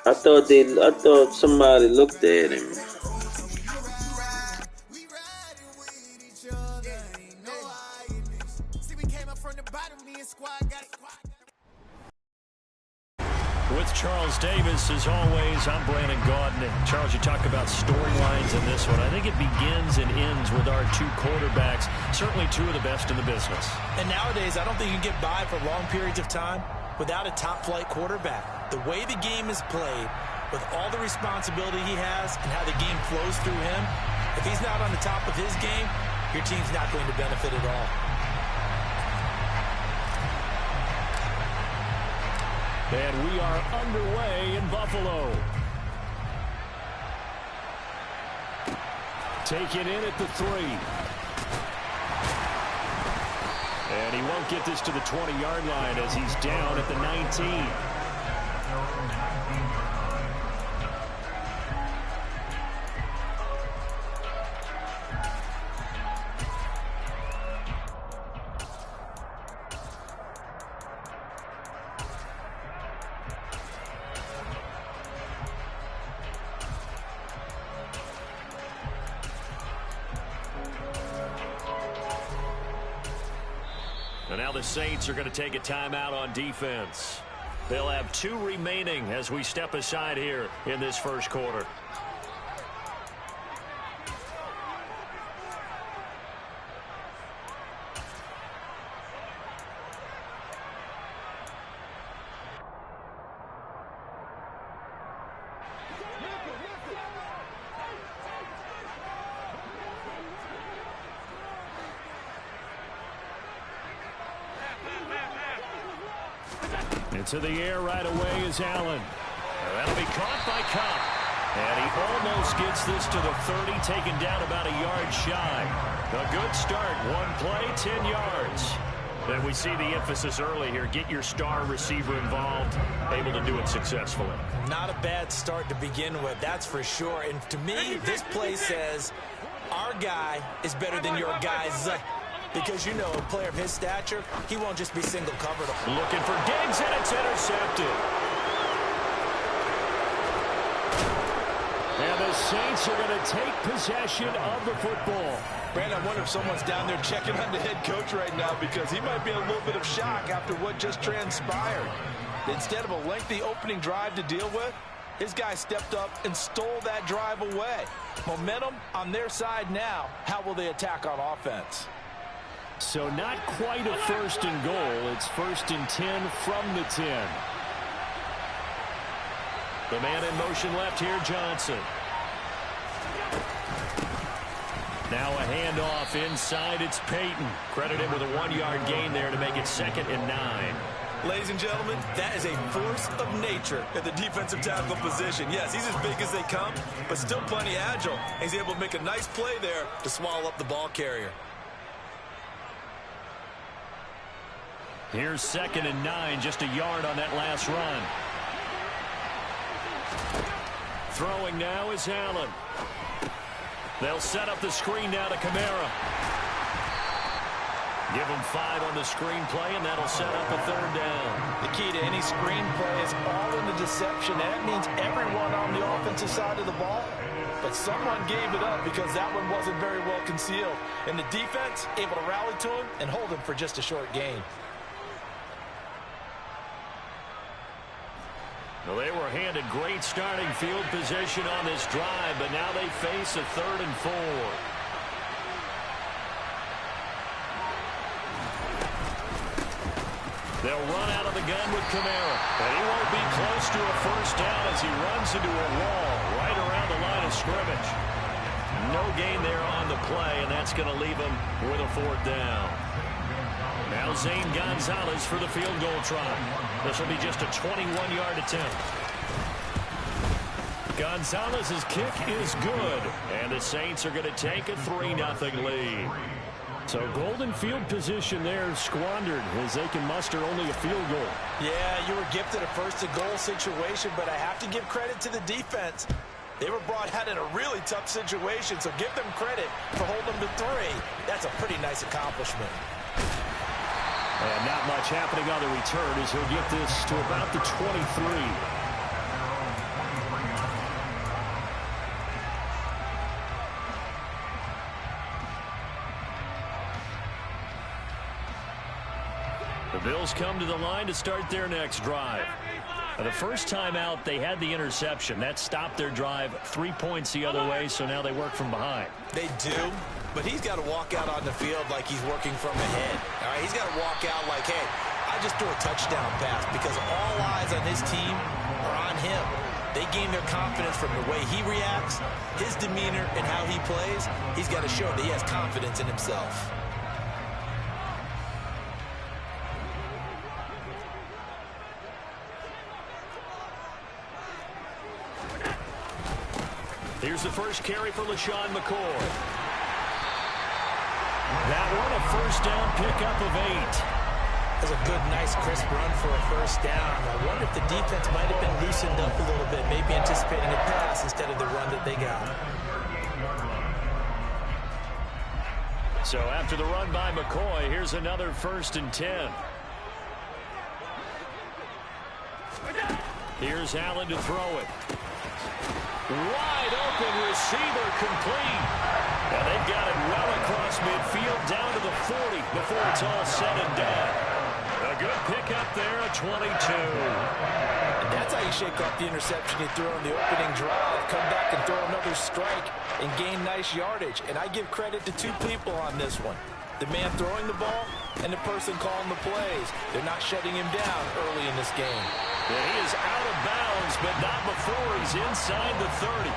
I thought somebody looked at him. With Charles Davis, as always, I'm Brandon Gaudin. And Charles, you talk about storylines in this one. I think it begins and ends with our two quarterbacks, certainly two of the best in the business. And nowadays, I don't think you can get by for long periods of time without a top-flight quarterback. The way the game is played, with all the responsibility he has and how the game flows through him, if he's not on the top of his game, your team's not going to benefit at all. And we are underway in Buffalo. Taken in at the 3. And he won't get this to the 20-yard line as he's down at the 19. And now the Saints are going to take a timeout on defense. They'll have 2 remaining as we step aside here in this first quarter. Into the air right away is Allen. That'll be caught by Cobb. And he almost gets this to the 30, taken down about a yard shy. A good start. 1 play, 10 yards. And we see the emphasis early here. Get your star receiver involved, able to do it successfully. Not a bad start to begin with, that's for sure. And to me, this play says our guy is better than your guys. Because, you know, a player of his stature, he won't just be single covered. Looking for Diggs, and it's intercepted. And the Saints are going to take possession of the football. Brandon, I wonder if someone's down there checking on the head coach right now because he might be in a little bit of shock after what just transpired. Instead of a lengthy opening drive to deal with, his guy stepped up and stole that drive away. Momentum on their side now. How will they attack on offense? So not quite a first and goal. It's 1st and 10 from the 10. The man in motion left here, Johnson. Now a handoff inside. It's Peyton. Credit him with a 1-yard gain there to make it 2nd and 9. Ladies and gentlemen, that is a force of nature at the defensive tackle position. Yes, he's as big as they come, but still plenty agile. He's able to make a nice play there to swallow up the ball carrier. Here's 2nd and 9, just a yard on that last run. Throwing now is Allen. They'll set up the screen now to Kamara. Give him 5 on the screen play, and that'll set up a 3rd down. The key to any screen play is all in the deception. That means everyone on the offensive side of the ball. But someone gave it up because that one wasn't very well concealed. And the defense able to rally to him and hold him for just a short gain. Well, they were handed great starting field position on this drive, but now they face a 3rd and 4. They'll run out of the gun with Kamara, and he won't be close to a first down as he runs into a wall right around the line of scrimmage. No gain there on the play, and that's going to leave him with a 4th down. Now Zane Gonzalez for the field goal try. This will be just a 21-yard attempt. Gonzalez's kick is good, and the Saints are going to take a 3-0 lead. So golden field position there squandered as they can muster only a field goal. Yeah, you were gifted a 1st and goal situation, but I have to give credit to the defense. They were brought out in a really tough situation, so give them credit for holding them to 3. That's a pretty nice accomplishment. And not much happening on the return as he'll get this to about the 23. The Bills come to the line to start their next drive. The first time out, they had the interception. That stopped their drive 3 points the other way, so now they work from behind. They do, but he's got to walk out on the field like he's working from ahead. All right, he's got to walk out like, hey, I just threw a touchdown pass, because all eyes on his team are on him. They gain their confidence from the way he reacts, his demeanor, and how he plays. He's got to show that he has confidence in himself. Here's the first carry for LeSean McCoy. That one, a first down pickup of 8. That's a good, nice, crisp run for a first down. I wonder if the defense might have been loosened up a little bit, maybe anticipating a pass instead of the run that they got. So after the run by McCoy, here's another 1st and 10. Here's Allen to throw it. Wide open receiver, complete. And they've got it well across midfield down to the 40 before it's all said and done. A good pickup there, a 22. And that's how you shake off the interception you threw in the opening drive. Come back and throw another strike and gain nice yardage. And I give credit to 2 people on this one. The man throwing the ball and the person calling the plays. They're not shutting him down early in this game. And he is out of bounds, but not before he's inside the 30.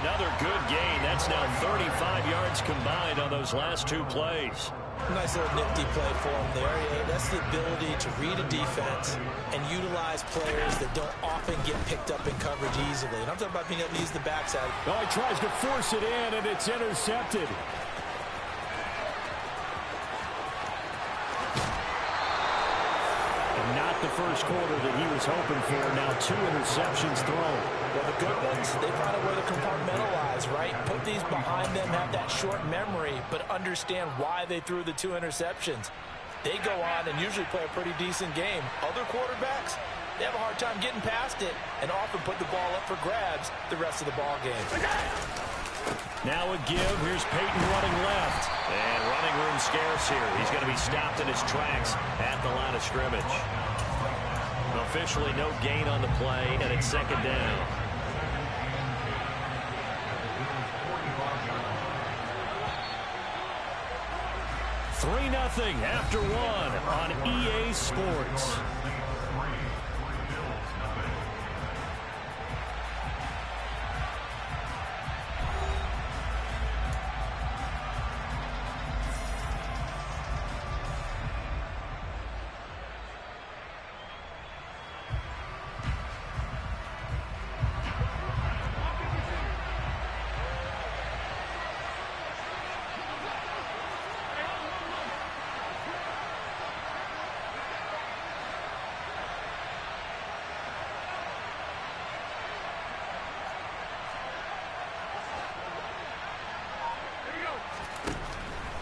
Another good gain. That's now 35 yards combined on those last 2 plays. Nice little nifty play for him there. Yeah, that's the ability to read a defense and utilize players that don't often get picked up in coverage easily. And I'm talking about being able to use the backside. Oh, he tries to force it in, and it's intercepted. Not the first quarter that he was hoping for. Now 2 interceptions thrown. Well, the good ones, they find a way to compartmentalize, right? Put these behind them, have that short memory, but understand why they threw the 2 interceptions. They go on and usually play a pretty decent game. Other quarterbacks, they have a hard time getting past it and often put the ball up for grabs the rest of the ball game. Now a give. Here's Peyton running left. And running room scarce here. He's going to be stopped in his tracks at the line of scrimmage. Officially no gain on the play, and it's 2nd down. Three 3-0 after 1 on EA Sports.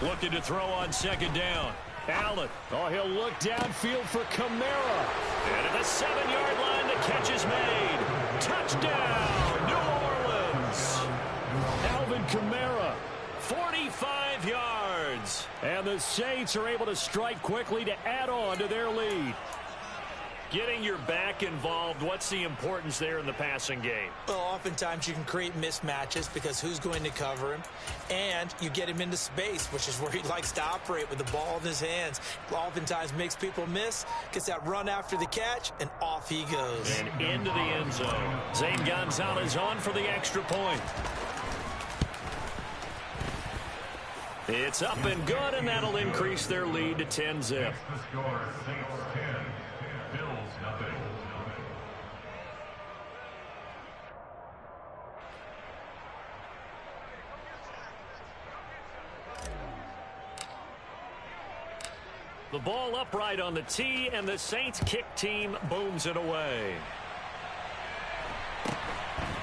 Looking to throw on 2nd down. Allen. Oh, he'll look downfield for Kamara. And at the 7-yard line, the catch is made. Touchdown, New Orleans. Alvin Kamara, 45 yards. And the Saints are able to strike quickly to add on to their lead. Getting your back involved, what's the importance there in the passing game? Well, oftentimes you can create mismatches because who's going to cover him? And you get him into space, which is where he likes to operate with the ball in his hands. Oftentimes makes people miss, gets that run after the catch, and off he goes. And into the end zone. Zane Gonzalez on for the extra point. It's up and good, and that'll increase their lead to 10-0. The ball upright on the tee, and the Saints kick team booms it away.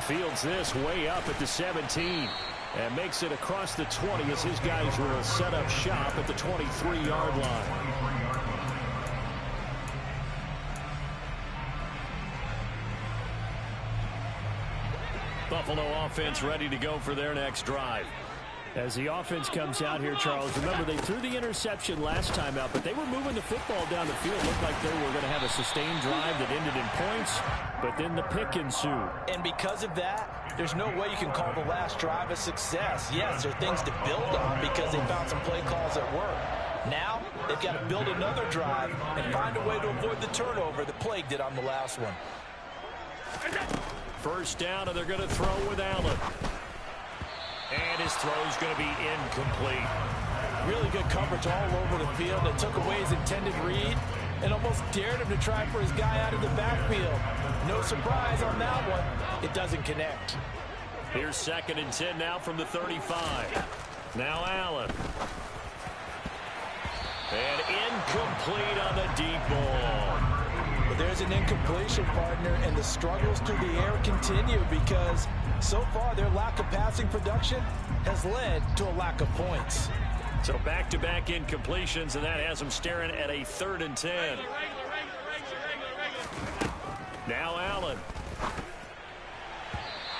Fields this way up at the 17 and makes it across the 20 as his guys will set up shop at the 23-yard line. Buffalo offense ready to go for their next drive. As the offense comes out here, Charles, remember they threw the interception last time out, but they were moving the football down the field. Looked like they were going to have a sustained drive that ended in points, but then the pick ensued. And because of that, there's no way you can call the last drive a success. Yes, there are things to build on because they found some play calls that work. Now, they've got to build another drive and find a way to avoid the turnover that plagued did on the last one. First down, and they're going to throw with Allen. And his throw's going to be incomplete. Really good coverage all over the field. It took away his intended read and almost dared him to try for his guy out of the backfield. No surprise on that one. It doesn't connect. Here's 2nd and 10 now from the 35. Now Allen. And incomplete on the deep ball. But there's an incompletion, partner, and the struggles through the air continue because so far their lack of passing production has led to a lack of points. So back-to-back incompletions, and that has them staring at a 3rd and 10. Now Allen.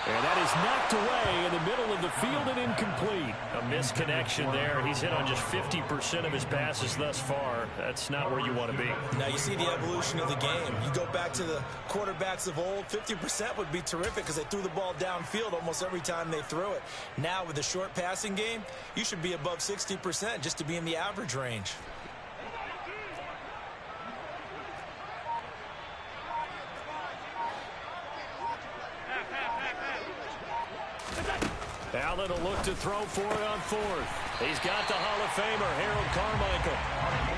And that is knocked away in the middle of the field and incomplete. A misconnection there. He's hit on just 50% of his passes thus far. That's not where you want to be. Now you see the evolution of the game. You go back to the quarterbacks of old, 50% would be terrific because they threw the ball downfield almost every time they threw it. Now with the short passing game, you should be above 60% just to be in the average range. Allen will look to throw for it on 4th. He's got the Hall of Famer, Harold Carmichael.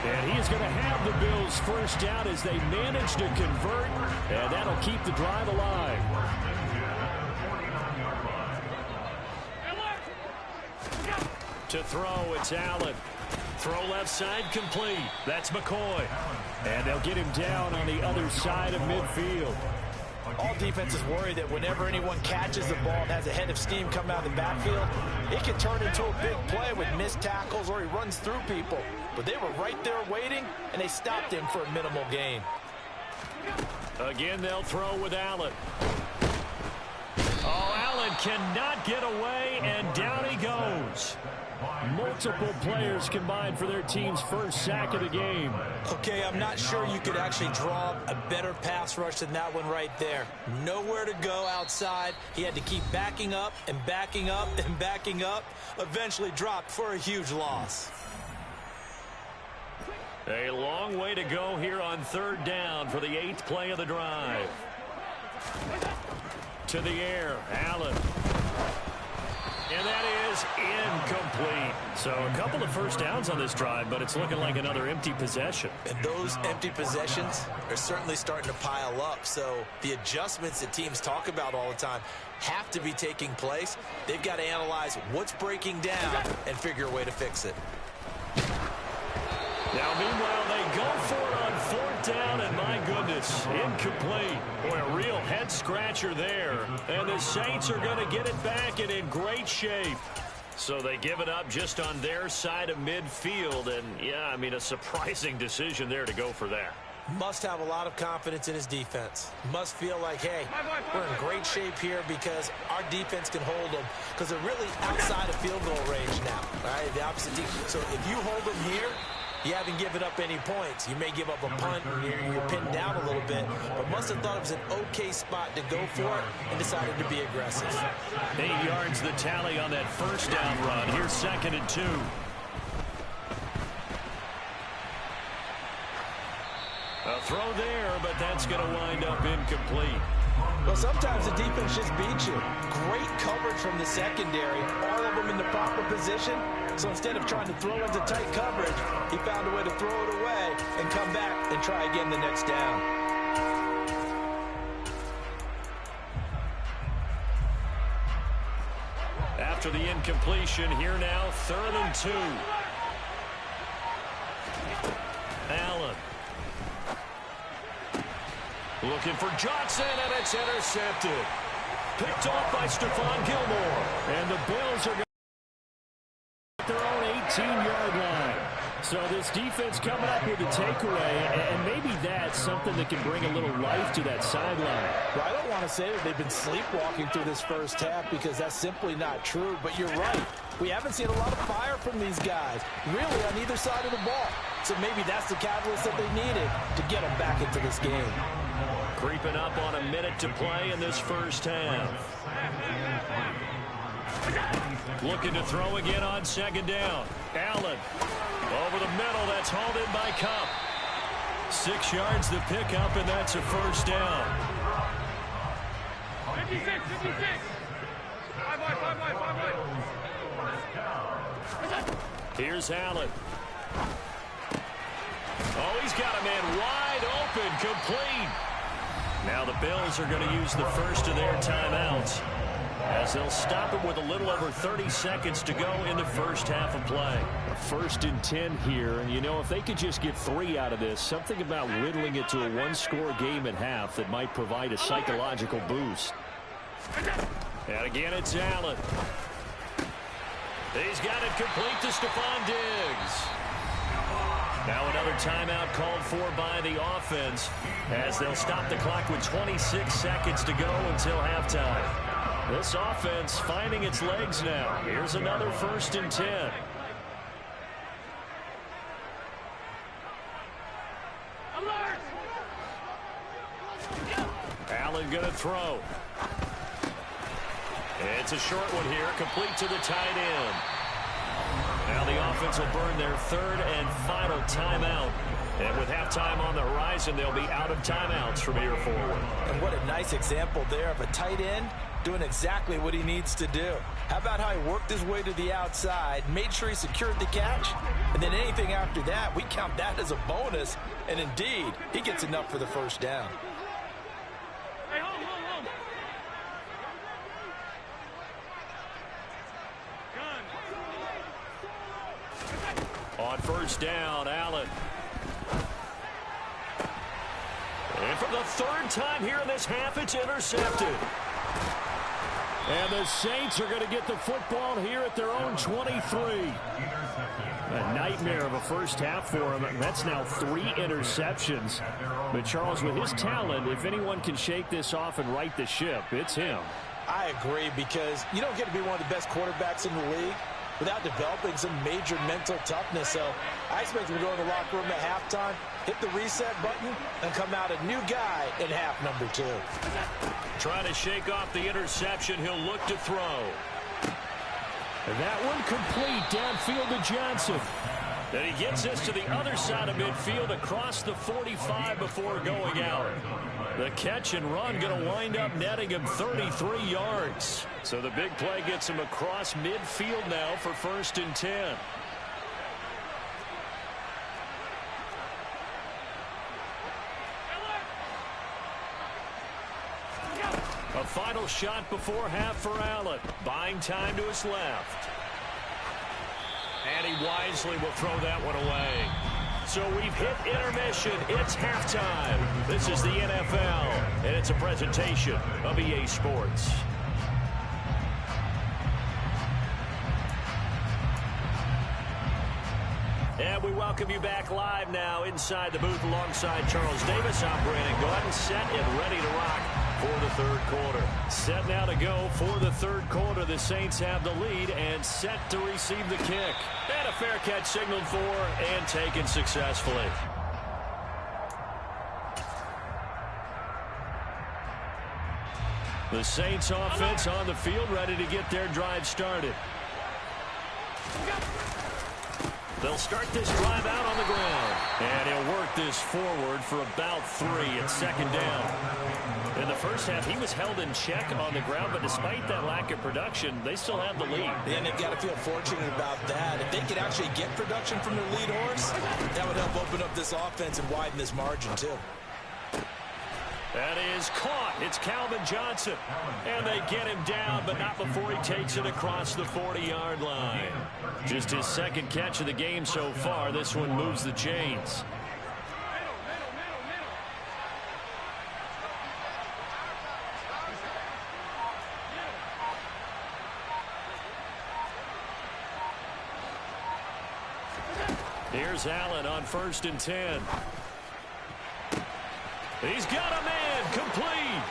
And he is going to have the Bills first down as they manage to convert, and that'll keep the drive alive. To throw, it's Allen. Throw left side complete. That's McCoy. And they'll get him down on the other side of midfield. All defenses worry that whenever anyone catches the ball and has a head of steam come out of the backfield, it can turn into a big play with missed tackles or he runs through people. But they were right there waiting, and they stopped him for a minimal gain. Again, they'll throw with Allen. Oh, Allen cannot get away, and down he goes. Multiple players combined for their team's first sack of the game. Okay, I'm not sure you could actually draw a better pass rush than that one right there. Nowhere to go outside. He had to keep backing up and backing up and backing up. Eventually dropped for a huge loss. A long way to go here on 3rd down for the 8th play of the drive. To the air, Allen. And that is incomplete. So a couple of first downs on this drive, but it's looking like another empty possession. And those empty possessions are certainly starting to pile up. So the adjustments that teams talk about all the time have to be taking place. They've got to analyze what's breaking down and figure a way to fix it. Now, meanwhile, they go for it on 4th down, and my goodness, incomplete. Boy, a real head-scratcher there. And the Saints are going to get it back and in great shape. So they give it up just on their side of midfield. And, yeah, I mean, a surprising decision there to go for that. Must have a lot of confidence in his defense. Must feel like, hey, we're in great shape here because our defense can hold them because they're really outside of field goal range now, right? The opposite team. So if you hold them here, you haven't given up any points. You may give up a punt, you're pinned down a little bit, but must have thought it was an okay spot to go for it and decided to be aggressive. 8 yards the tally on that first down run. Here's 2nd and 2. A throw there, but that's going to wind up incomplete. Well, sometimes the defense just beats you. Great coverage from the secondary, all of them in the proper position. So instead of trying to throw into tight coverage, he found a way to throw it away and come back and try again the next down. After the incompletion, here now, 3rd and 2. Allen. Looking for Johnson, and it's intercepted. Picked off by Stephon Gilmore. And the Bills are going to their own 18-yard line. So this this defense coming up with a takeaway, and maybe that's something that can bring a little life to that sideline. Well, I don't want to say that they've been sleepwalking through this first half because that's simply not true, but you're right. We haven't seen a lot of fire from these guys, really on either side of the ball. So maybe that's the catalyst that they needed to get them back into this game. Creeping up on a minute to play in this first half. Looking to throw again on second down. Allen over the middle. That's hauled in by Kupp. 6 yards the pickup, and that's a first down. 56, 56. 5 wide, 5 wide, 5 wide. Here's Allen. Oh, he's got a man wide open, complete. Now the Bills are going to use the first of their timeouts, as they'll stop it with a little over 30 seconds to go in the first half of play. A 1st and 10 here, and you know, if they could just get 3 out of this, something about whittling it to a 1-score game at half that might provide a psychological boost. And again, it's Allen. He's got it complete to Stephon Diggs. Now another timeout called for by the offense, as they'll stop the clock with 26 seconds to go until halftime. This offense finding its legs now. Here's another 1st and 10. Alert! Allen going to throw. It's a short one here, complete to the tight end. Now the offense will burn their 3rd and final timeout. And with halftime on the horizon, they'll be out of timeouts from here forward. And what a nice example there of a tight end doing exactly what he needs to do. How about how he worked his way to the outside, made sure he secured the catch, and then anything after that, we count that as a bonus. And indeed, he gets enough for the first down. Hey, hold. On first down, Allen. And for the 3rd time here in this half, it's intercepted. And the Saints are going to get the football here at their own 23. A nightmare of a first half for him. That's now 3 interceptions. But Charles, with his talent, if anyone can shake this off and right the ship, it's him. I agree, because you don't get to be one of the best quarterbacks in the league without developing some major mental toughness. So I expect him to go in the locker room at halftime, hit the reset button, and come out a new guy in half number 2. Trying to shake off the interception. He'll look to throw. And that one complete downfield to Johnson. And he gets this to the other side of midfield across the 45 before going out. The catch and run going to wind up netting him 33 yards. So the big play gets him across midfield now for 1st and 10. A final shot before half for Allen. Buying time to his left. And he wisely will throw that one away. So we've hit intermission. It's halftime. This is the NFL, and it's a presentation of EA Sports. And we welcome you back live now inside the booth alongside Charles Davis. I'm Brandon Gordon, set and ready to rock for the 3rd quarter. Set now to go for the 3rd quarter. The Saints have the lead and set to receive the kick. And a fair catch signaled for and taken successfully. The Saints offense on the field, ready to get their drive started. They'll start this drive out on the ground. And he'll work this forward for about 3 at 2nd down. In the first half, he was held in check on the ground, but despite that lack of production, they still have the lead. And they've got to feel fortunate about that. If they could actually get production from their lead horse, that would help open up this offense and widen this margin, too. That is caught. It's Calvin Johnson. And they get him down, but not before he takes it across the 40-yard line. Just his 2nd catch of the game so far. This one moves the chains. Here's Allen on 1st and 10. He's got a man, complete.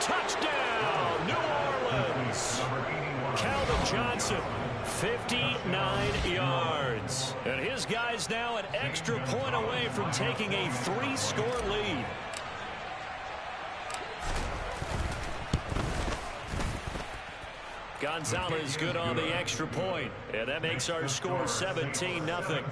Touchdown, New Orleans. Calvin Johnson, 59 yards. And his guy's now an extra point away from taking a 3-score lead. Gonzalez good on the extra point, and that makes our score 17-0.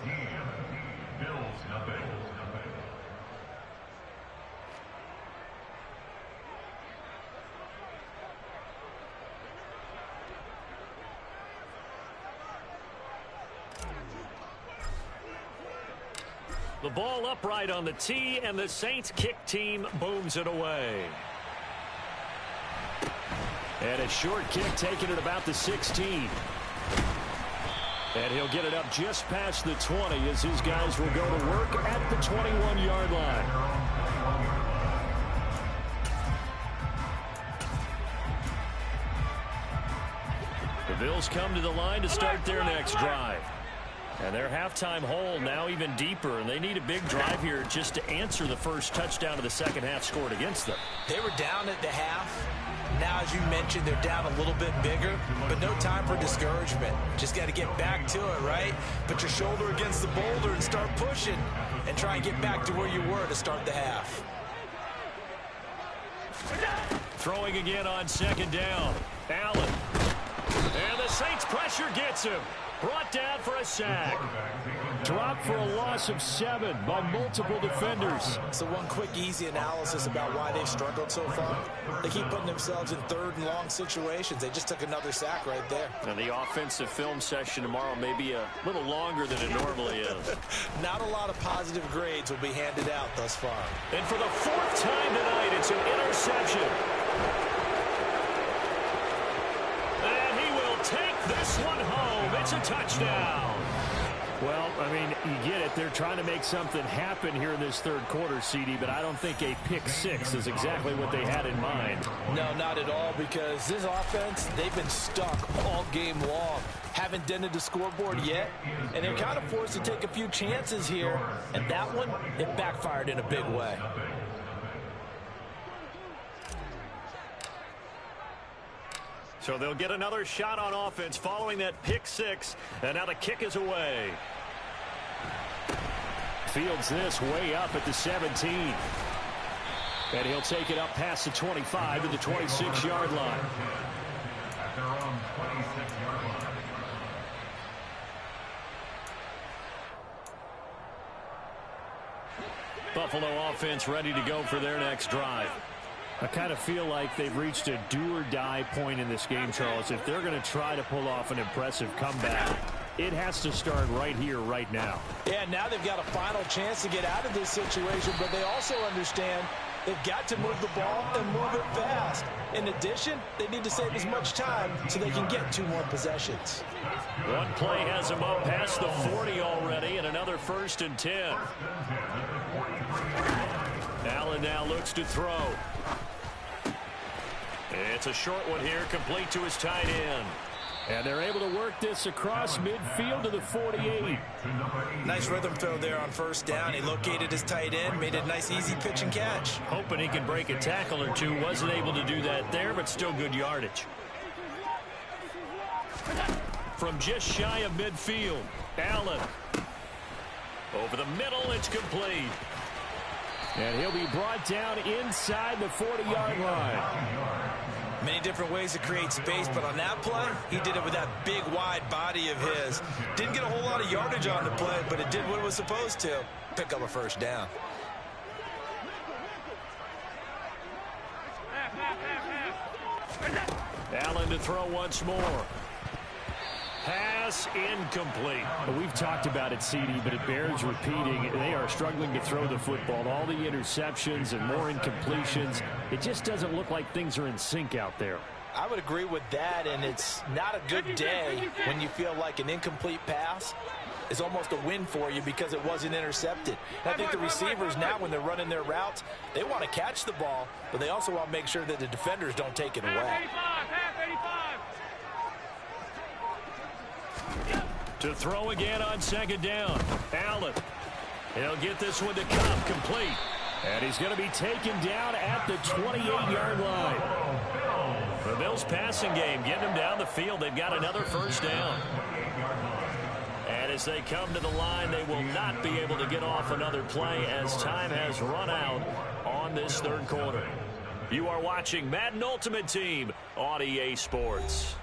The ball upright on the tee, and the Saints kick team booms it away. And a short kick taken at about the 16. And he'll get it up just past the 20 as his guys will go to work at the 21-yard line. The Bills come to the line to start their next drive. And their halftime hole now even deeper, and they need a big drive here just to answer the first touchdown of the second half scored against them. They were down at the half. Now, as you mentioned, they're down a little bit bigger, but no time for discouragement. Just got to get back to it, right? Put your shoulder against the boulder and start pushing and try and get back to where you were to start the half. Throwing again on 2nd down. Allen. And the Saints pressure gets him. Brought down for a sack. Dropped for a loss of 7 by multiple defenders. So one quick, easy analysis about why they've struggled so far. They keep putting themselves in 3rd and long situations. They just took another sack right there. And the offensive film session tomorrow may be a little longer than it normally is. Not a lot of positive grades will be handed out thus far. And for the 4th time tonight, it's an interception. And he will take this one home. It's a touchdown. Well, I mean, you get it. They're trying to make something happen here in this 3rd quarter, CD, but I don't think a pick 6 is exactly what they had in mind. No, not at all, because this offense, they've been stuck all game long. Haven't dented the scoreboard yet, and they're kind of forced to take a few chances here, and that one, it backfired in a big way. So they'll get another shot on offense following that pick 6, and now the kick is away. Fields this way up at the 17. And he'll take it up past the 25 to the 26-yard line. Buffalo offense ready to go for their next drive. I kind of feel like they've reached a do-or-die point in this game, Charles. If they're going to try to pull off an impressive comeback, it has to start right here, right now. Yeah, now they've got a final chance to get out of this situation, but they also understand they've got to move the ball and move it fast. In addition, they need to save as much time so they can get 2 more possessions. One play has them up past the 40 already, and another 1st and 10. Allen now looks to throw. It's a short one here, complete to his tight end. And they're able to work this across midfield to the 48. Nice rhythm throw there on 1st down. He located his tight end, made a nice easy pitch and catch. Hoping he can break a tackle or two. Wasn't able to do that there, but still good yardage. From just shy of midfield, Allen. Over the middle, it's complete. And he'll be brought down inside the 40-yard line. Many different ways to create space, but on that play, he did it with that big, wide body of his. Didn't get a whole lot of yardage on the play, but it did what it was supposed to. Pick up a 1st down. Allen to throw once more. Pass incomplete. We've talked about it, CD, but it bears repeating. They are struggling to throw the football. All the interceptions and more incompletions. It just doesn't look like things are in sync out there. I would agree with that, and it's not a good day when you feel like an incomplete pass is almost a win for you because it wasn't intercepted. And I think the receivers now, when they're running their routes, they want to catch the ball, but they also want to make sure that the defenders don't take it away. To throw again on second down. Allen. He'll get this one to Kupp, complete. And he's going to be taken down at the 28-yard line. The Bills passing game getting them down the field. They've got another first down. And as they come to the line, they will not be able to get off another play as time has run out on this third quarter. You are watching Madden Ultimate Team on EA Sports.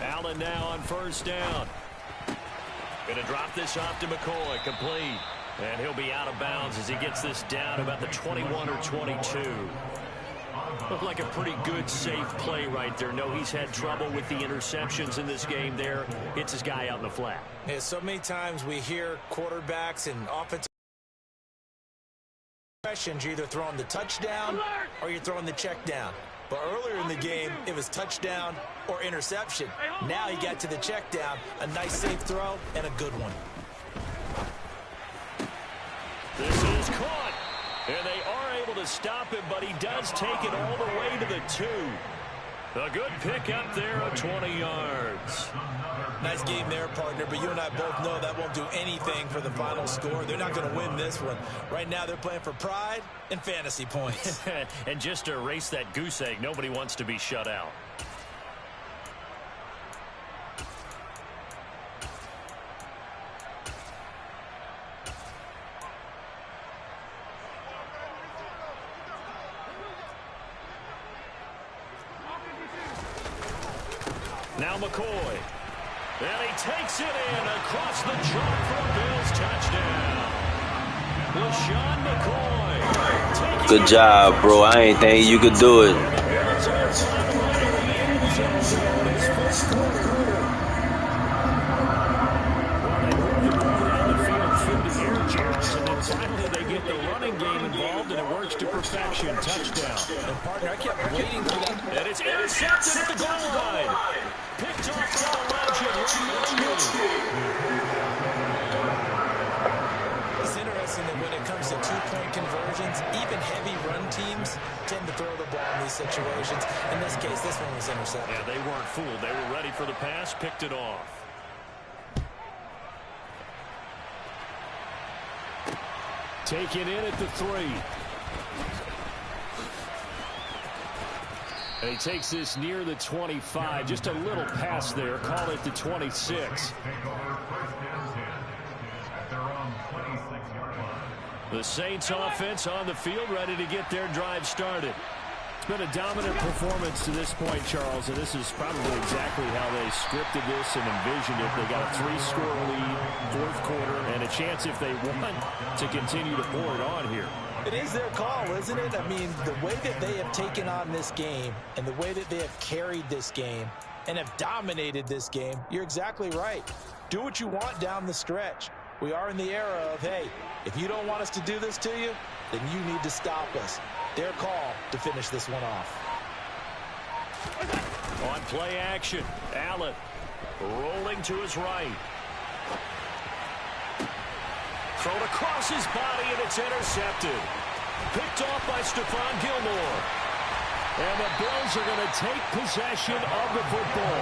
Allen now on first down. Going to drop this off to McCoy, complete. And he'll be out of bounds as he gets this down about the 21 or 22. Looked like a pretty good, safe play right there. No, he's had trouble with the interceptions in this game there. Hits his guy out in the flat. Yeah, so many times we hear quarterbacks and offensive questions, you're either throwing the touchdown or you're throwing the check down. But earlier in the game, it was touchdown or interception. Now he got to the check down, a nice safe throw, and a good one. This is caught. And they are able to stop him, but he does take it all the way to the 2. A good pick up there of 20 yards. Nice game there, partner, but you and I both know that won't do anything for the final score. They're not going to win this one. Right now they're playing for pride and fantasy points. And just to erase that goose egg, nobody wants to be shut out. Now McCoy. And he takes it in across the chalk for a Bills touchdown. LeSean McCoy. Good job, bro. I ain't think you could do it. Finally, they get the running game involved, and it works to perfection. Touchdown. And partner, I kept waiting for that. And it's intercepted at the goal line. Picked off by the legend. It's interesting that when it comes to two-point conversions, even heavy run teams tend to throw the ball in these situations. In this case, this one was intercepted. Yeah, they weren't fooled. They were ready for the pass, picked it off. Taken in at the 3. And he takes this near the 25. Just a little pass there. Call it the 26. The Saints offense on the field, ready to get their drive started. It's been a dominant performance to this point, Charles, and this is probably exactly how they scripted this and envisioned it. They got a 3-score lead, fourth quarter, and a chance if they want to continue to pour it on here. It is their call, isn't it? I mean, the way that they have taken on this game and the way that they have carried this game and have dominated this game, you're exactly right. Do what you want down the stretch. We are in the era of, hey, if you don't want us to do this to you, then you need to stop us. Their call to finish this one off. On play action, Allen rolling to his right. Thrown across his body, and it's intercepted. Picked off by Stephon Gilmore. And the Bills are going to take possession of the football.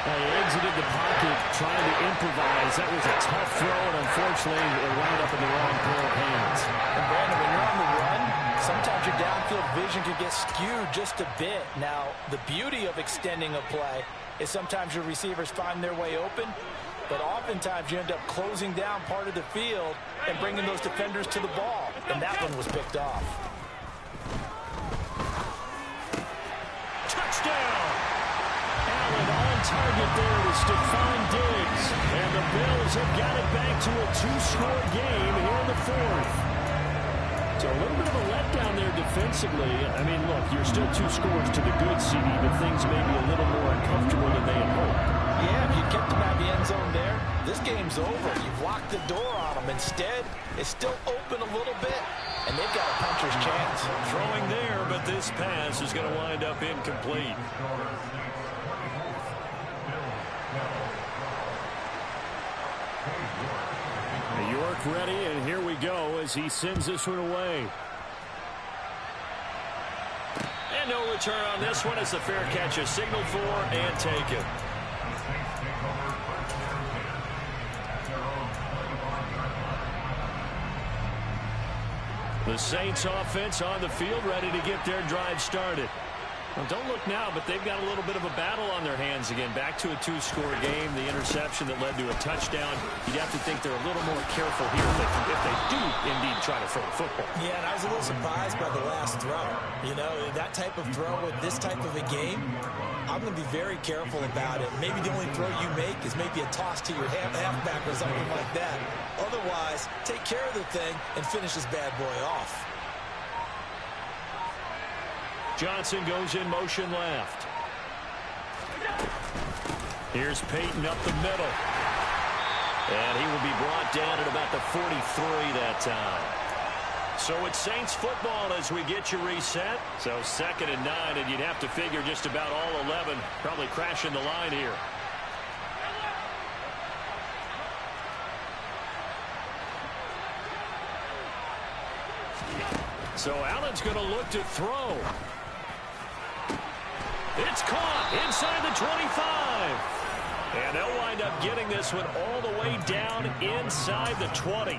He exited the pocket trying to improvise. That was a tough throw, and unfortunately, it wound up in the wrong pair of hands. And Brandon, when you're on the run, sometimes your downfield vision can get skewed just a bit. Now, the beauty of extending a play is sometimes your receivers find their way open, but oftentimes you end up closing down part of the field and bringing those defenders to the ball, and that one was picked off. Touchdown! Allen on target there to Stephon Diggs, and the Bills have got it back to a 2-score game here in the fourth. So a little bit of a letdown there defensively. I mean, look, you're still 2 scores to the good, CD, but things may be a little more uncomfortable than they had hoped. Yeah, if you kept them out of the end zone there, this game's over. You've locked the door on them. Instead, it's still open a little bit, and they've got a puncher's chance. Throwing there, but this pass is going to wind up incomplete. footwork ready, and here we go as he sends this one away. And no return on this one as the fair catch is signaled for and taken. The Saints offense on the field ready to get their drive started. Well, don't look now, but they've got a little bit of a battle on their hands again. Back to a two-score game. The interception that led to a touchdown. You'd have to think they're a little more careful here if they do indeed try to throw the football. Yeah, and I was a little surprised by the last throw. You know, that type of throw with this type of a game, I'm going to be very careful about it. Maybe the only throw you make is maybe a toss to your halfback or something like that. Otherwise, take care of the thing and finish this bad boy off. Johnson goes in motion left. Here's Peyton up the middle. And he will be brought down at about the 43 that time. So it's Saints football as we get you reset. So 2nd and 9, and you'd have to figure just about all 11 probably crashing the line here. So Allen's going to look to throw. It's caught inside the 25. And they'll wind up getting this one all the way down inside the 20.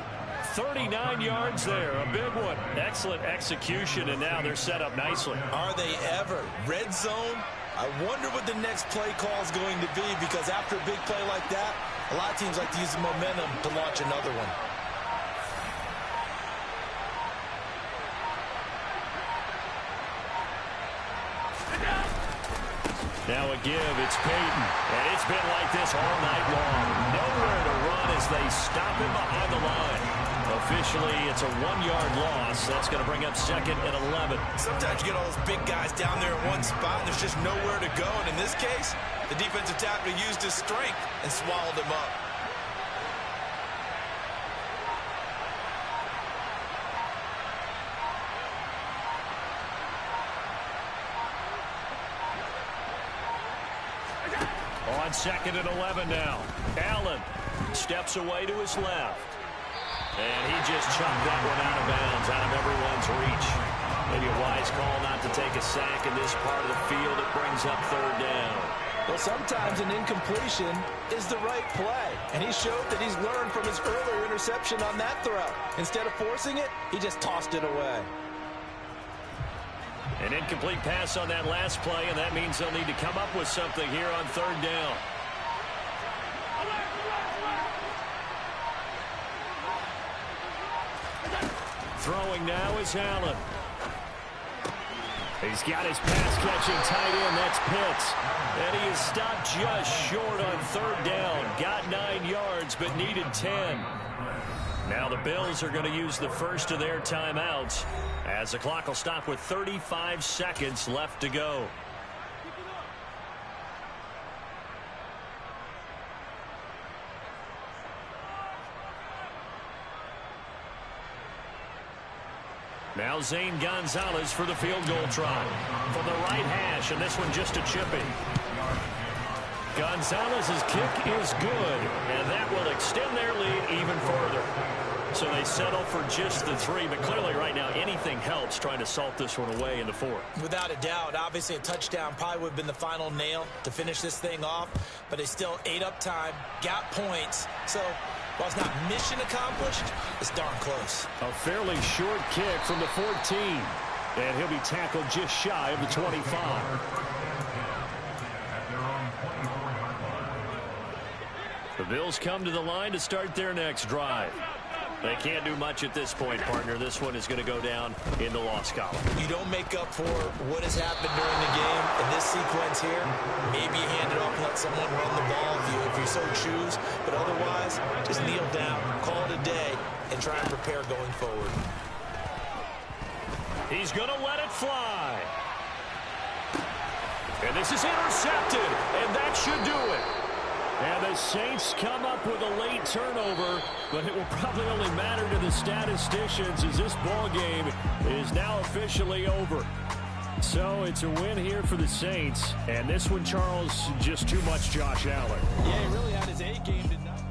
39 yards there, a big one. Excellent execution, and now they're set up nicely. Are they ever? Red zone? I wonder what the next play call is going to be, because after a big play like that, a lot of teams like to use the momentum to launch another one. Now a give, it's Peyton. And it's been like this all night long. Nowhere to run as they stop him behind the line. Officially, it's a 1-yard loss. That's going to bring up 2nd and 11. Sometimes you get all those big guys down there in one spot, and there's just nowhere to go. And in this case, the defensive tackle used his strength and swallowed him up. On 2nd and 11 now. Allen steps away to his left. And he just chucked that one out of bounds, out of everyone's reach. Maybe a wise call not to take a sack in this part of the field. It brings up 3rd down. Well, sometimes an incompletion is the right play. And he showed that he's learned from his earlier interception on that throw. Instead of forcing it, he just tossed it away. An incomplete pass on that last play, and that means they'll need to come up with something here on 3rd down. Throwing now is Allen. He's got his pass-catching tight end. That's Pitts. And he is stopped just short on 3rd down. Got 9 yards, but needed 10. Now the Bills are going to use the first of their timeouts, as the clock will stop with 35 seconds left to go. Now Zane Gonzalez for the field goal try. From the right hash, and this one just a chippy. Gonzalez's kick is good, and that will extend their lead even further. So they settle for just the 3, but clearly right now anything helps trying to salt this one away in the 4th. Without a doubt, obviously a touchdown probably would have been the final nail to finish this thing off, but they still ate up time, got points. So while it's not mission accomplished, it's darn close. A fairly short kick from the 14, and he'll be tackled just shy of the 25. The Bills come to the line to start their next drive. They can't do much at this point, partner. This one is going to go down in the loss column. You don't make up for what has happened during the game in this sequence here. Maybe you hand it off and let someone run the ball if you so choose. But otherwise, just kneel down, call it a day, and try and prepare going forward. He's going to let it fly. And this is intercepted, and that should do it. And the Saints come up with a late turnover, but it will probably only matter to the statisticians as this ball game is now officially over. So it's a win here for the Saints. And this one, Charles, just too much Josh Allen. Yeah, he really had his A game tonight.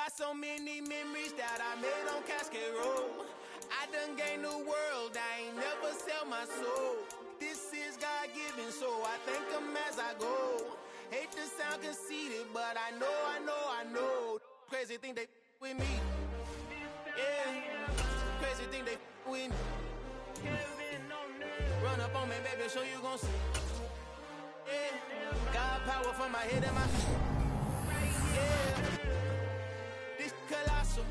Got so many memories that I made on Cascade Road. I done gained the world, I ain't never sell my soul. This is God-given, so I thank him as I go. Hate to sound conceited, but I know. Crazy think they with me. Yeah, crazy think they with me. Run up on me, baby, so you gon' see. Yeah, God power from my head and my feet. Yeah, this colossal.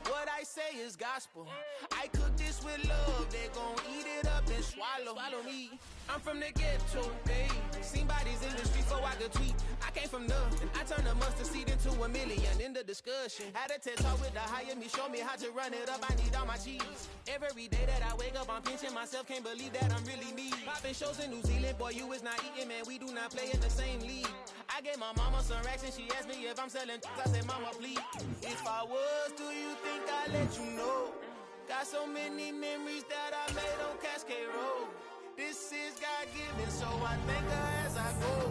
What I say is gospel. I cook this with love, they gon' eat it up and swallow me. I'm from the ghetto, babe. Seen bodies in the street so I could tweet. I came from nothing, I turned a mustard seed into $1 million in the discussion. Had a TED talk with the higher me, show me how to run it up, I need all my cheese. Every day that I wake up, I'm pinching myself, can't believe that I'm really me. Popping shows in New Zealand, boy, you is not eating, man, we do not play in the same league. I gave my mama some racks and she asked me if I'm selling. I said, mama, please. If I was, do you think I'd let you know? Got so many memories that I made on Cascade Road. This is God-given, so I thank her as I go.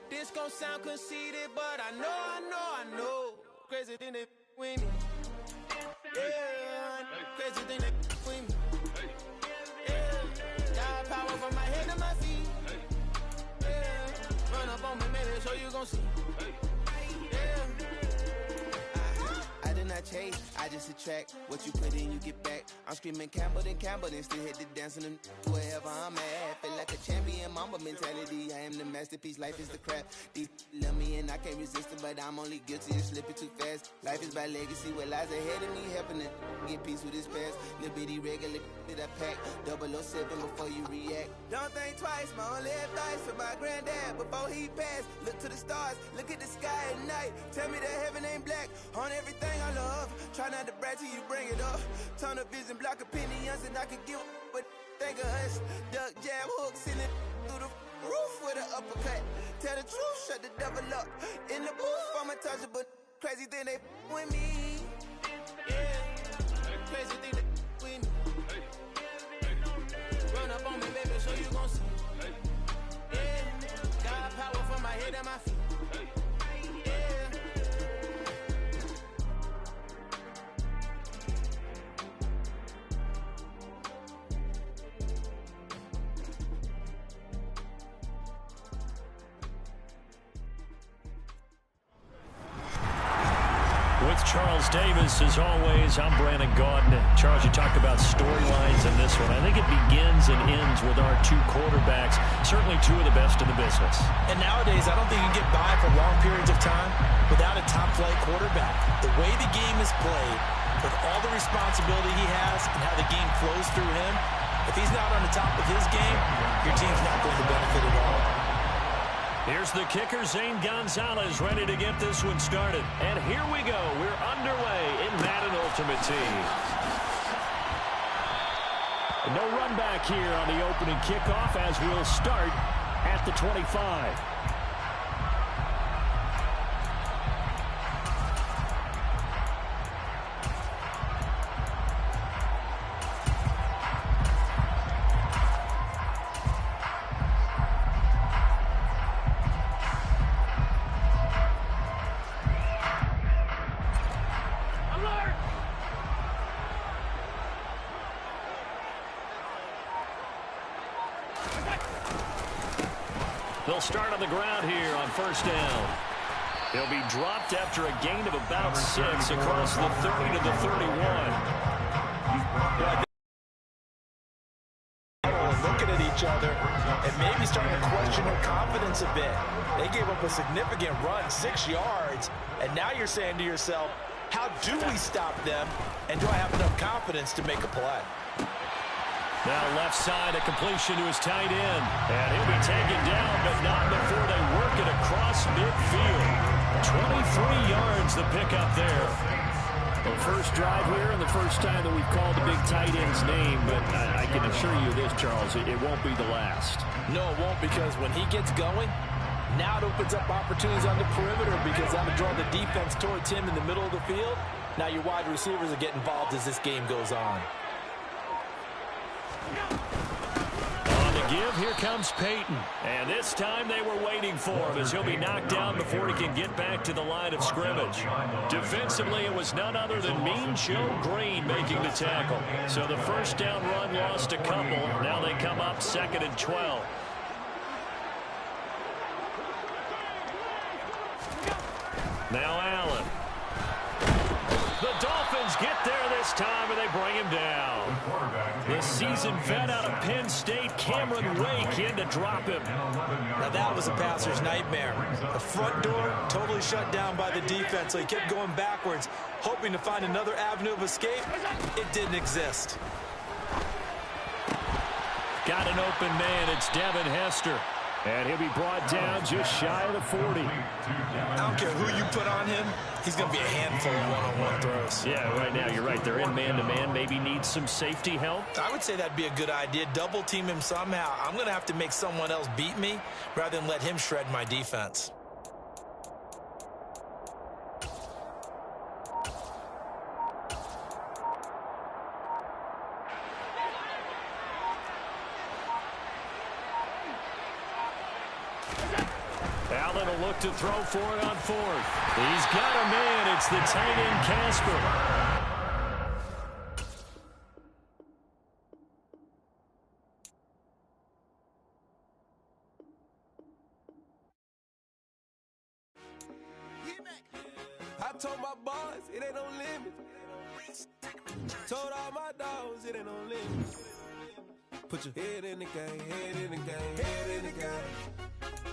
This gon' sound conceited, but I know. Crazy thing they with me. Yeah, crazy thing they with me. Yeah, God power from my head to my feet. Yeah, run up on me, maybe, so you gon' see. Yeah. I did not chase, I just attract. What you put in, you get back. I'm screaming Campbell, then still hit the dancing and wherever I'm at. Feel like a champion, mamba mentality. I am the masterpiece, life is the crap. These love me and I can't resist it, but I'm only guilty of slipping too fast. Life is by legacy, what lies ahead of me, helping it get peace with this past. Little bitty regular that I pack, 007 before you react. Don't think twice, my only advice for my granddad before he passed. Look to the stars, look at the sky at night. Tell me that heaven ain't black on everything I love. Try not to brag till you bring it up. Tunnel vision, block opinions, and I could give but think of us. Duck, jab, hook, send it through the roof with an uppercut. Tell the truth, shut the devil up. In the booth, I'm untouchable. Crazy thing they with me. Yeah, crazy thing they with me. Run up on me, baby, so you gon' see. Yeah, God power from my head and my feet. Charles Davis, as always, I'm Brandon Gaudin. Charles, you talked about storylines in this one. I think it begins and ends with our two quarterbacks, certainly two of the best in the business. And nowadays, I don't think you can get by for long periods of time without a top-flight quarterback. The way the game is played, with all the responsibility he has and how the game flows through him, if he's not on the top of his game, your team's not going to benefit at all. Here's the kicker, Zane Gonzalez, ready to get this one started. And here we go. We're underway in Madden Ultimate Team. No run back here on the opening kickoff as we'll start at the 25. They'll start on the ground here on first down. He'll be dropped after a gain of about 6 across the 30 to the 31. Looking at each other and maybe starting to question their confidence a bit. They gave up a significant run, 6 yards, and now you're saying to yourself, how do we stop them, and do I have enough confidence to make a play? Now left side, a completion to his tight end. And he'll be taken down, but not before they work it across midfield. 23 yards the pickup there. The first drive here and the first time that we've called the big tight end's name, but I can assure you this, Charles, it won't be the last. No, it won't, because when he gets going, now it opens up opportunities on the perimeter because that'll draw the defense towards him in the middle of the field. Now your wide receivers will get involved as this game goes on. On to give. Here comes Peyton. And this time they were waiting for him as he'll be knocked down before he can get back to the line of scrimmage. Defensively, it was none other than Mean Joe Green making the tackle. So the first down run lost a couple. Now they come up 2nd and 12. Now Allen. The Dolphins get there this time, and they bring him down. The seasoned vet out of Penn State, Cameron Wake, in to drop him. Now that was a passer's nightmare. The front door totally shut down by the defense, so he kept going backwards, hoping to find another avenue of escape. It didn't exist. Got an open man. It's Devin Hester. And he'll be brought down just shy of the 40. I don't care who you put on him. He's going to be a handful of one-on-one throws. Yeah, right now, you're right. They're in man-to-man. Maybe needs some safety help. I would say that'd be a good idea. Double team him somehow. I'm going to have to make someone else beat me rather than let him shred my defense. Allen will look to throw for it on 4th. He's got a man. It's the tight end, Casper. I told my boys it ain't no limit. Told all my dogs it ain't no limit. Put your head in the game, head in the game, head in the game.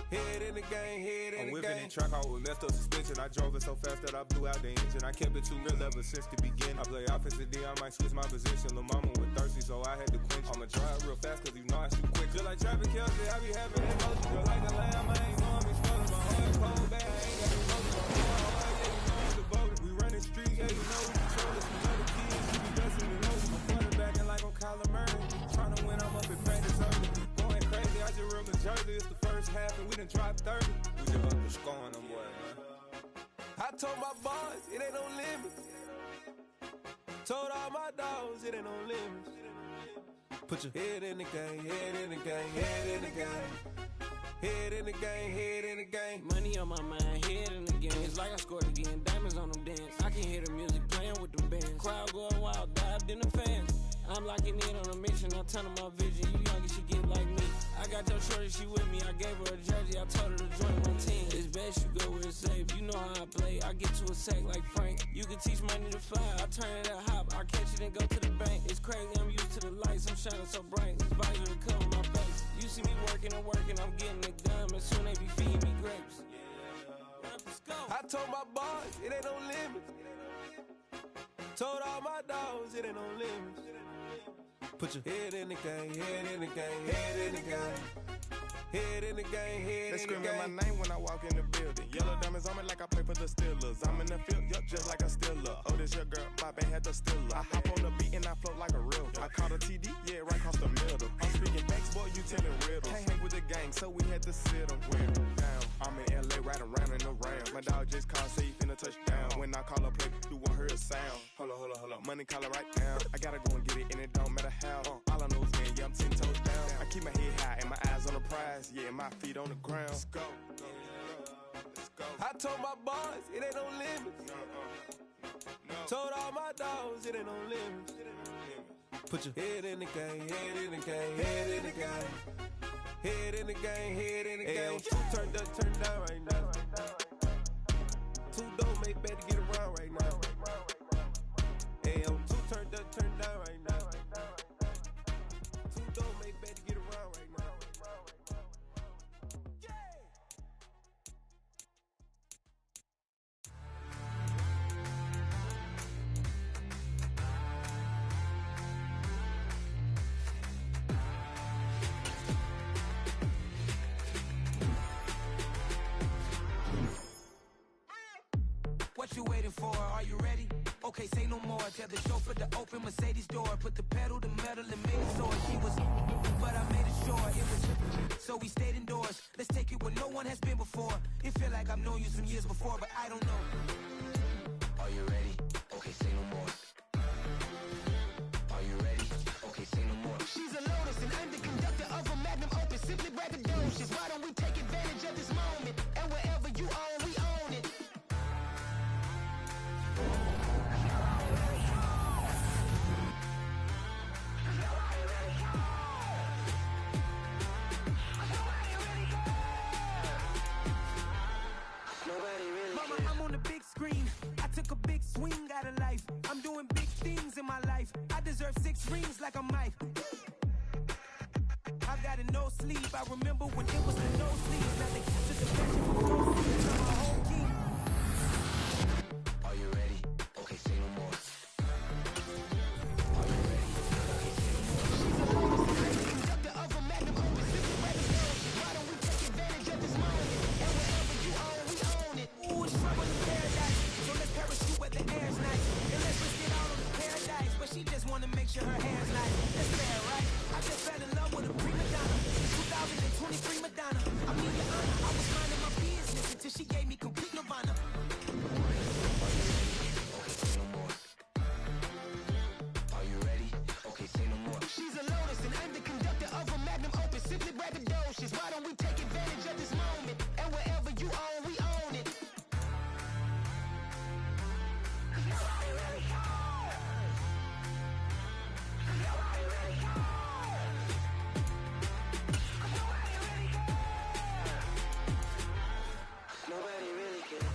Head in the game, head in the game. I'm whipping in track, I was messed up suspension. I drove it so fast that I blew out the engine. I kept it too real ever since the beginning. I play offensive D, I might switch my position. Lil' mama was thirsty, so I had to quench. I'ma drive real fast, cause you know I shoot quick. Just like Travis Kelce, I be having emotions. Just like a lamb, I ain't going to be struggling. My heart cold bad, I ain't got no motion. My heart, yeah, you know we devoted. We running streets, yeah, you know we control us. We know the kids, we be blessing the lotion. I'm quarterbacking like I'm Kyler Murray. Trying to win, I'm up in practice early. Going crazy, I just ripped the jersey. It's the first half and we done dropped 30. We just up the score on them boys, man. I told my boys it ain't no limits. Told all my dogs it ain't no limits. Put your head in the game, head in the game, head in the game. Head in the game, head in the game. Money on my mind, head in the game. It's like I scored again, diamonds on them dance. I can hear the music playing with them bands. Crowd going wild, dived in the fans. I'm locking in on a mission, I turn on my vision. You young, she get like me. I got your shorty, she with me. I gave her a jersey, I told her to join my team. It's best you go where it's safe. You know how I play. I get to a sack like Frank. You can teach money to fly. I turn it at hop. I catch it and go to the bank. It's crazy, I'm used to the lights. I'm shining so bright. This visor to cover my face. You see me working and working. I'm getting it done. And soon they be feeding me grapes. Let's go. I told my boys it ain't no limits. Told all my dogs it ain't no limits. Put your head in the game, head in the game, head in the game. Head in the game, head They in the game. screaming my name when I walk in the building. Yellow diamonds on me like I play for the Steelers. I'm in the field, yup, just like a Steeler. Oh, this your girl, my band had the Steeler. I hop on the beat and I float like a real. I caught a TD, yeah, right across the middle. I'm speaking facts, boy, you telling riddles. Can't hang with the gang, so we had to sit them down. I'm in LA, riding around in the round. My dog just called, say he finna touch down. When I call a play, you won't hear a sound. Hold up, money call it right now. I gotta go and get it, and it don't matter how. All I know is man, yeah, I'm 10 toes down. I keep my head high and my eyes on the prize. Yeah, my feet on the ground. Let's go. Let's go. I told my boys it ain't no limits. Told all my dogs it ain't no limits. Put your head in the game, head in the game, head in the game. Head in the game, head in the game. Two turned up, turned down right now. Two don't make bad to get around right now. Hey, I'm two turned up, turned down right now. Two don't make bad to get around right now. What you waiting for? Are you ready? Okay, say no more. Tell the chauffeur to open Mercedes door. Put the pedal to metal and made it so she was, but I made it sure it was. So we stayed indoors. Let's take it where no one has been before. It feel like I've known you some years before, but I don't know. Are you ready? Okay, say no more. Are you ready? Okay, say no more. She's a Lotus, and I'm the conductor of a magnet. took a big swing out of life. I'm doing big things in my life. I deserve 6 rings like I'm Mike. I got a no sleep. I remember when it was the no sleep. Now they took the pressure from no sleep. I'm a whole king. Are you ready? Okay, say no more. Are you ready? Okay, say no more. She's a lotus, conductor of a magnum opus. Why don't we take advantage of this moment? And whatever you own, we own it. Ooh, it's trouble in paradise. So let's parachute where the air's nice. And let's risk it all on the paradise. But she just wanna make sure her hair's nice. That's fair, right? I just fell in love with a prima donna. 2023 Madonna. I mean your honor. I was minding my business until she gave me complete nirvana. Are you ready? Okay, say no more. She's a lotus and I'm the conductor of a magnum opus. Simply braggadocious. Why don't we take advantage of this moment? And wherever you own, we own it. Nobody really cares. Nobody really cares. Nobody really cares. Nobody really cares.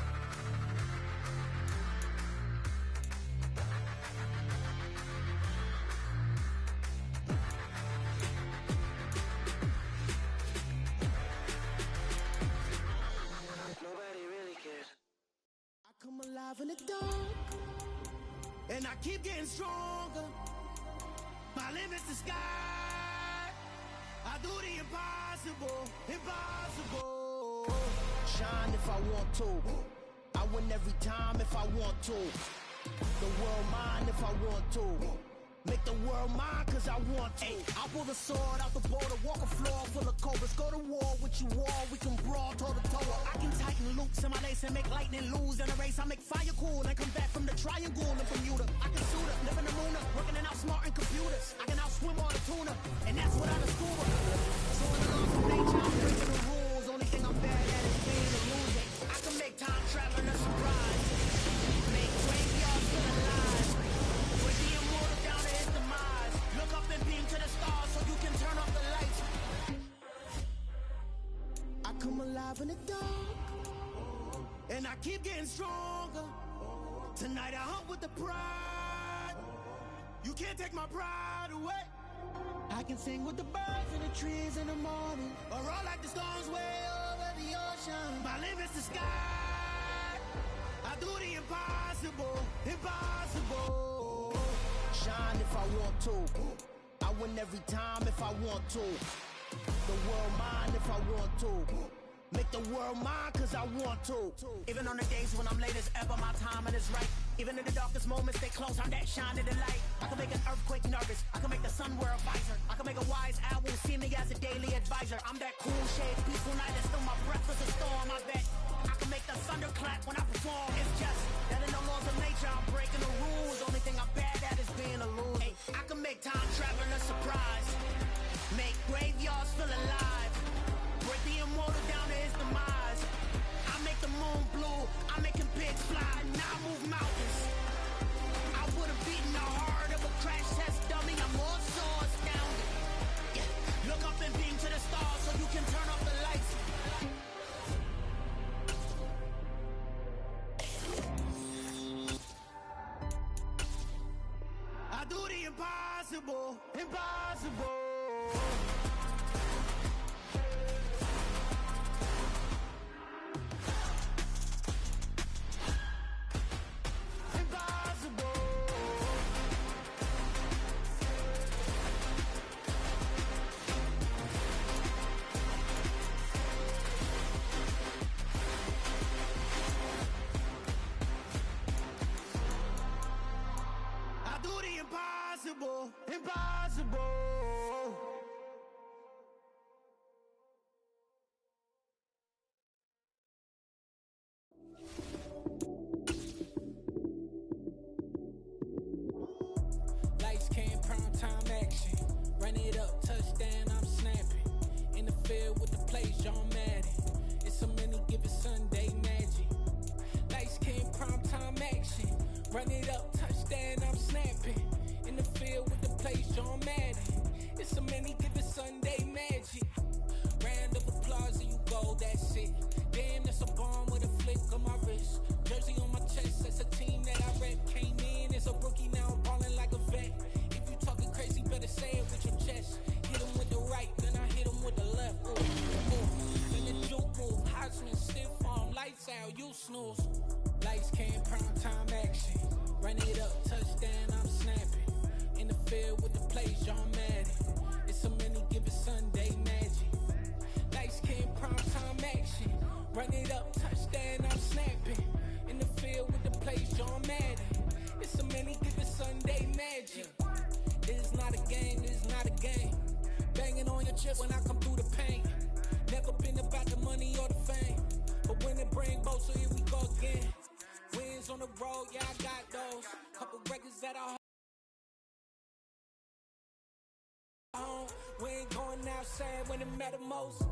Nobody really cares. I come alive in the dark, and I keep getting stronger. My limit's the sky. I do the impossible, impossible. Shine if I want to. I win every time if I want to. The world mine if I want to. Make the world mine cause I want to. I pull the sword out the border, walk a floor full of cobras. Go to war with you all, we can brawl toe to toe. I can tighten loops in my lace and make lightning lose in a race. I make fire cool and come back from the triangle in Bermuda. I can suit up, live in the moon, working and outsmarting computers. I can outswim all the tuna, and that's what I discover. So in the laws of nature, I'm breaking the rules. Only thing I'm bad at is being a loser. I can make time traveling a surprise. Make graveyards feel alive. With the immortal down to his demise. Look up and beam to the stars so you can turn off the lights. I come alive in the dark, and I keep getting stronger. Tonight I hunt with the pride. You can't take my pride away. I can sing with the birds and the trees in the morning, or roll like the storms way over the ocean. My limit's the sky. I do the impossible, impossible. Shine if I want to. I win every time if I want to. The world mine if I want to. Make the world mine cause I want to. Even on the days when I'm late as ever, my timing is right. Even in the darkest moments, stay close, I'm that shining the light. I can make an earthquake nervous, I can make the sun wear a visor. I can make a wise owl see me as a daily advisor. I'm that cool shade, peaceful night, that's still my breath is a storm, I bet. I can make the thunder clap when I perform. It's just that in the laws of nature, I'm breaking the rules. Only thing I'm bad at is being a loser. Hey, I can make time traveling a surprise. Make graveyards feel alive. Break the immortal down to his demise. I make the moon blue, I'm making pigs fly. Now I move mountains. I would've beaten the heart of a crash test dummy. I'm more so astounded. Yeah. Look up and beam to the stars so you can turn off the lights. I do the impossible, impossible. Impossible, impossible. Lights came, prime time action. Run it up, touchdown, I'm snapping. In the field with the plays, John Madden. It's so many given Sunday magic. Lights came, prime time action. Run it up, touchdown, I'm snapping. In the field with the plays, John Madden. It's so many given Sunday magic. Round of applause and you go, that's it. Damn, that's a bomb with a flick on my wrist. Jersey on my chest, that's a team Lights came, prime time action. Run it up, touchdown, I'm snapping. In the field with the plays, John Madden. It's a many given Sunday magic. Lights came, prime time action. Run it up, touchdown, I'm snapping. In the field with the plays, John Madden. It's a many given Sunday magic. It's not a game, it's not a game. Banging on your chip when I come through the pain. Never been about the money or the fame. But when it bring both, so here we go again. Wins on the road, yeah, I got those. Couple records that I home. We ain't going outside when it matter most.